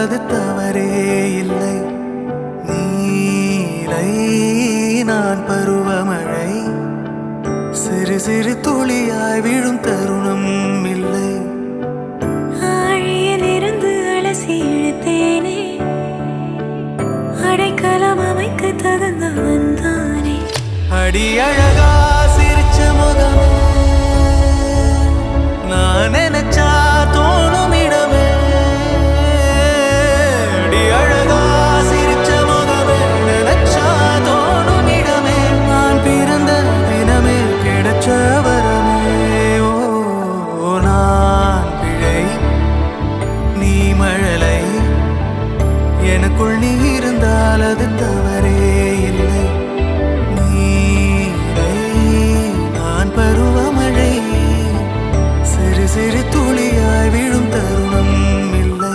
அது தவறே இல்லை. நீலை நான் பருவமழை, சிறு சிறு துளியாய் விழும் தருணம் இல்லை. ஆழியில் இருந்து அலசி இழுத்தேனே, அடைக்கலம் அமைக்க தகுந்தவன் தானே. அடி அழகா சிரிச்ச முகமே, நான் நினைச்சா தோணும் இடமே. அடி அழகா சிரிச்ச முகமே, நினைச்சா தோணும் இடமே. நான் பிறந்த தினமே கிடைச்ச வரமே. ஓ நான் பிழை, நீ மழலை, எனக்குள் நீ இருந்தால் அது தவறே இல்லை. நீலை நான் பருவமழை, சிறு சிறு துளியாய் விழும் தருணம் இல்லை.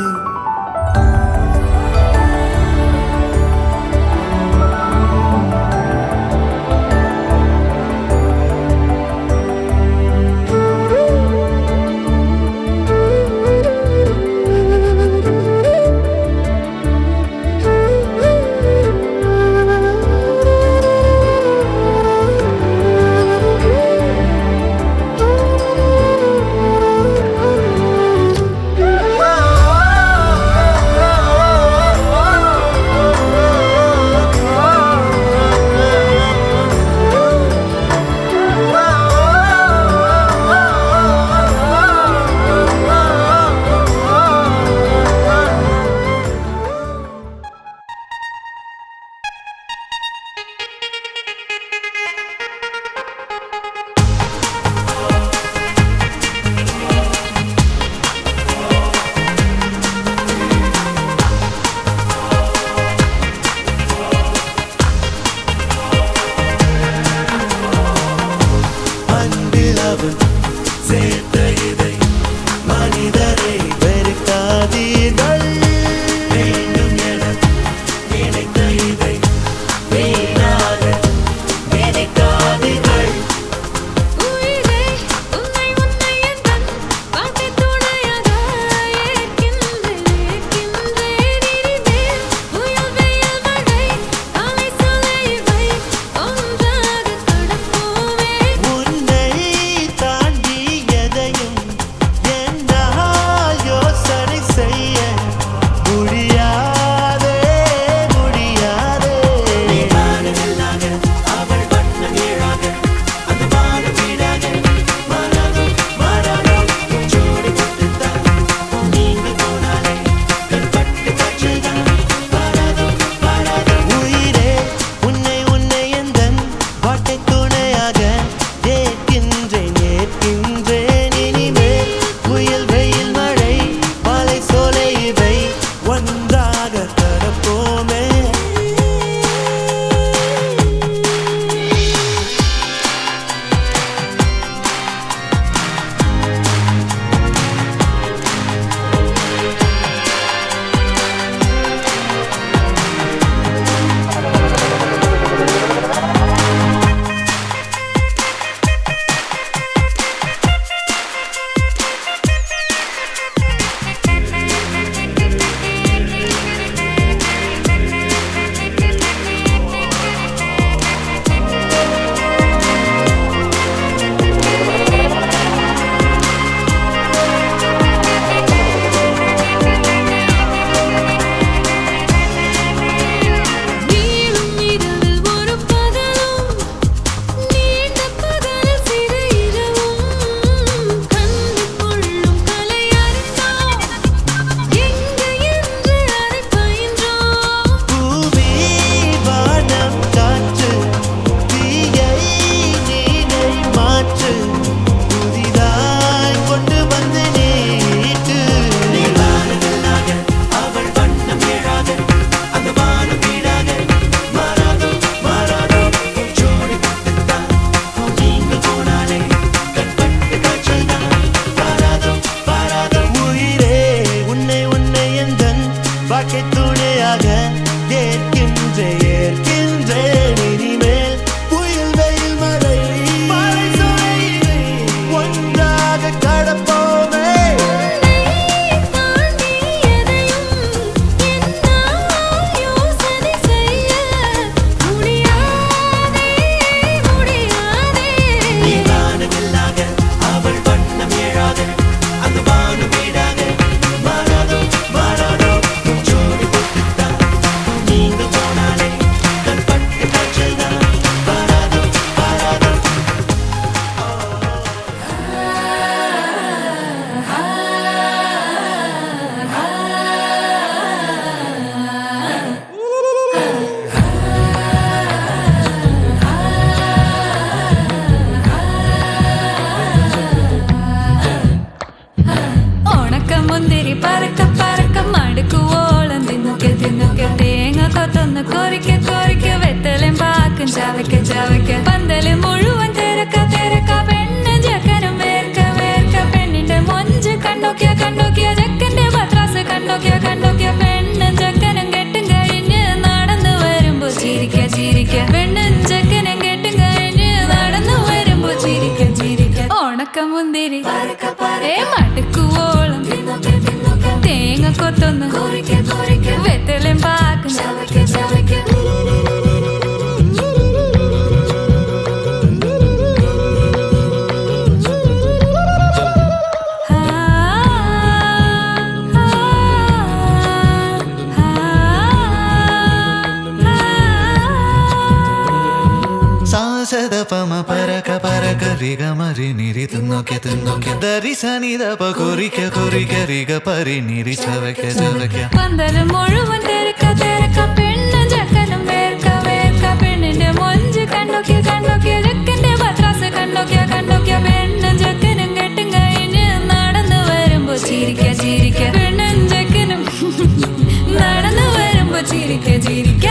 കോറിക്ക വെത്തലും പാക്കും ചവയ്ക്ക ചവയ്ക്ക പന്തല് മുഴുവൻ തിരക്ക തിരക്ക പെണ്ണ് ചെക്കനും വേർക്ക വേർക്ക പെണ്ണിന്റെ മൊഞ്ച് കണ്ടോക്കിയ കണ്ടോക്കിയ ചെക്കന്റെ പത്രാസ് കണ്ടോക്കിയ കണ്ടോക്കിയ പെണ്ണും ചെക്കനും കെട്ടും കഴിഞ്ഞ് നടന്നു വരുമ്പോ ചിരിക്ക ചിരിക്ക പെണ്ണും ചെക്കനും കെട്ടും കഴിഞ്ഞ് നടന്നു വരുമ്പോ ചിരിക്ക ചിരിക്ക ഉണക്ക മുന്തിരി മടുക്കുവോളം തേങ്ങ കൊത്തൊന്ന് വെത്തലും പാക്കും സാസദപമ പരക പരക റിഗ മരി നിരി തിന്നോക്കെ തിന്നോക്കെ ദരി സനിദപ കൊറിക്ക കൊറിക്ക റിഗ പരി നിരി ചവയ്ക്ക ചവയ്ക്ക പന്തലും മുഴുവൻ തിരക്ക തിരക്ക പെണ്ണും ചെക്കനും വേർക്ക വേർക്ക പെണ്ണിന്റെ മൊഞ്ച് കണ്ടോക്കിയ കണ്ടോക്കിയ ചെക്കന്റെ പത്രാസ് കണ്ടോക്കിയ കണ്ടോക്കിയ പെണ്ണും ചെക്കനും കെട്ടും കഴിഞ്ഞ് നടന്നു വരുമ്പോ ചിരിക്ക ചിരിക്ക പെണ്ണും ചെക്കനും നടന്നു വരുമ്പോ ചിരിക്ക ചിരിക്ക